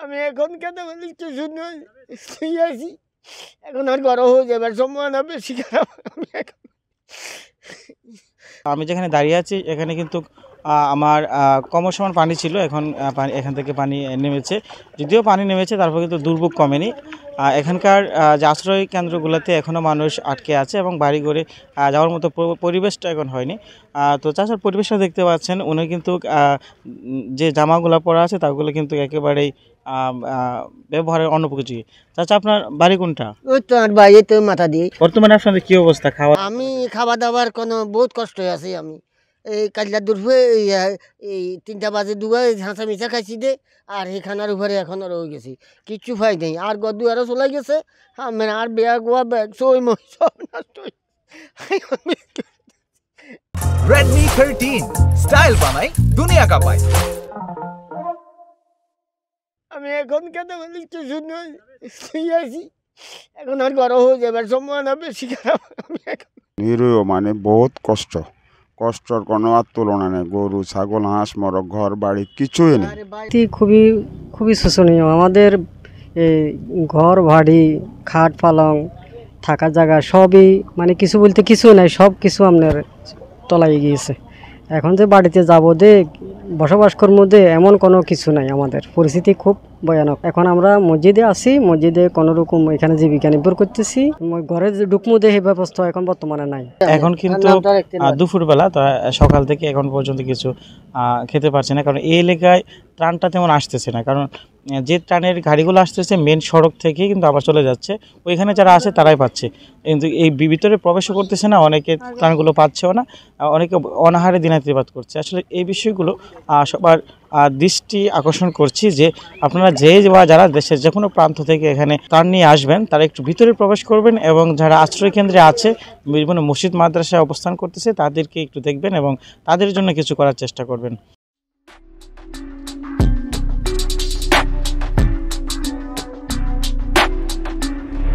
আমি এখন কথা বলি কিছু নয়, শুয়ে আছি। এখন আর গরম হয়ে যাবার সম্ভাবনা বেশি খারাপ। আমি যেখানে দাঁড়িয়ে আছি এখানে কিন্তু আমার কমসমান পানি ছিল, এখন পানি এখান থেকে পানি নেমেছে। যদিও পানি নেমেছে তারপর কিন্তু দুর্ভোগ কমেনি। এখানকার যে আশ্রয় কেন্দ্রগুলোতে এখনও মানুষ আটকে আছে এবং বাড়ি ঘরে যাওয়ার মতো পরিবেশটা এখন হয়নি। তো চাষার পরিবেশটা দেখতে পাচ্ছেন, উনি কিন্তু যে জামাগুলো পরা আছে তাগুলো কিন্তু একেবারেই ব্যবহারের অনুপযোগী। চাচা, আপনার বাড়ি কোনটা? ওই তো আর বাইরে তো মাথা দিয়ে। বর্তমানে আপনাদের কি অবস্থা? আমি খাওয়া দাওয়ার কোনো বহুত কষ্ট আছি। আমি এই কাজলা দুপুরে এই 3টা বাজে দুয়া ঝাঁসা মিশা খাইছি দে, আর এখানার উপরে এখন আর হয়ে গেছি, কিচ্ছু ফাই নেই। আর গদু আরও চলে গেছে। মানে আর বেয়া গোয়া ব্যাগ সই মই সব নষ্ট। Redmi 13 স্টাইল বানাই দুনিয়া কাঁপাই। আমি এখন কথা বলি কিছু নয়, শুয়ে আছি। এখন আর গরম হয়ে যাবার সম্ভাবনা বেশি খারাপ। নিরীহ মানে বহুত কষ্টর কোনো আর তুলনা নেই। গরু ছাগল হাঁস মরক ঘর বাড়ি কিছুই নেই। খুবই খুবই শোচনীয়। আমাদের ঘর বাড়ি খাট পালং থাকার জায়গা সবই মানে কিছু বলতে কিছু নাই, সব কিছু আপনার তলায় গিয়েছে। এখন যে বাড়িতে যাব দে বসবাস করার মধ্যে এমন কোনো কিছু নাই। আমাদের পরিস্থিতি খুব ভয়ানক। এখন আমরা মসজিদে আছি, মসজিদে কোনো রকম এখানে জীবিকা নির্ভর করতেছি। ঘরে ঢুকমু দে এই ব্যবস্থা এখন বর্তমানে নাই। এখন কিন্তু দুপুরবেলা তারা সকাল থেকে এখন পর্যন্ত কিছু খেতে পারছে না, কারণ এই এলাকায় ত্রাণটা তেমন আসতেছে না। কারণ যে ত্রাণের গাড়িগুলো আসতেছে মেন সড়ক থেকে কিন্তু আবার চলে যাচ্ছে, ওইখানে যারা আছে তারাই পাচ্ছে, কিন্তু এই ভিতরে প্রবেশও করতেছে না। অনেকে ত্রাণগুলো পাচ্ছেও না, অনেকে অনাহারে দিনাতিপাত করছে। আসলে এই বিষয়গুলো সবার দৃষ্টি আকর্ষণ করছি যে আপনারা যারা দেশের যে কোনো প্রান্ত থেকে এখানে ত্রাণ নিয়ে আসবেন তারা একটু ভিতরে প্রবেশ করবেন, এবং যারা আশ্রয় কেন্দ্রে আছে বিভিন্ন মসজিদ মাদ্রাসায় অবস্থান করতেছে তাদেরকে একটু দেখবেন এবং তাদের জন্য কিছু করার চেষ্টা করবেন।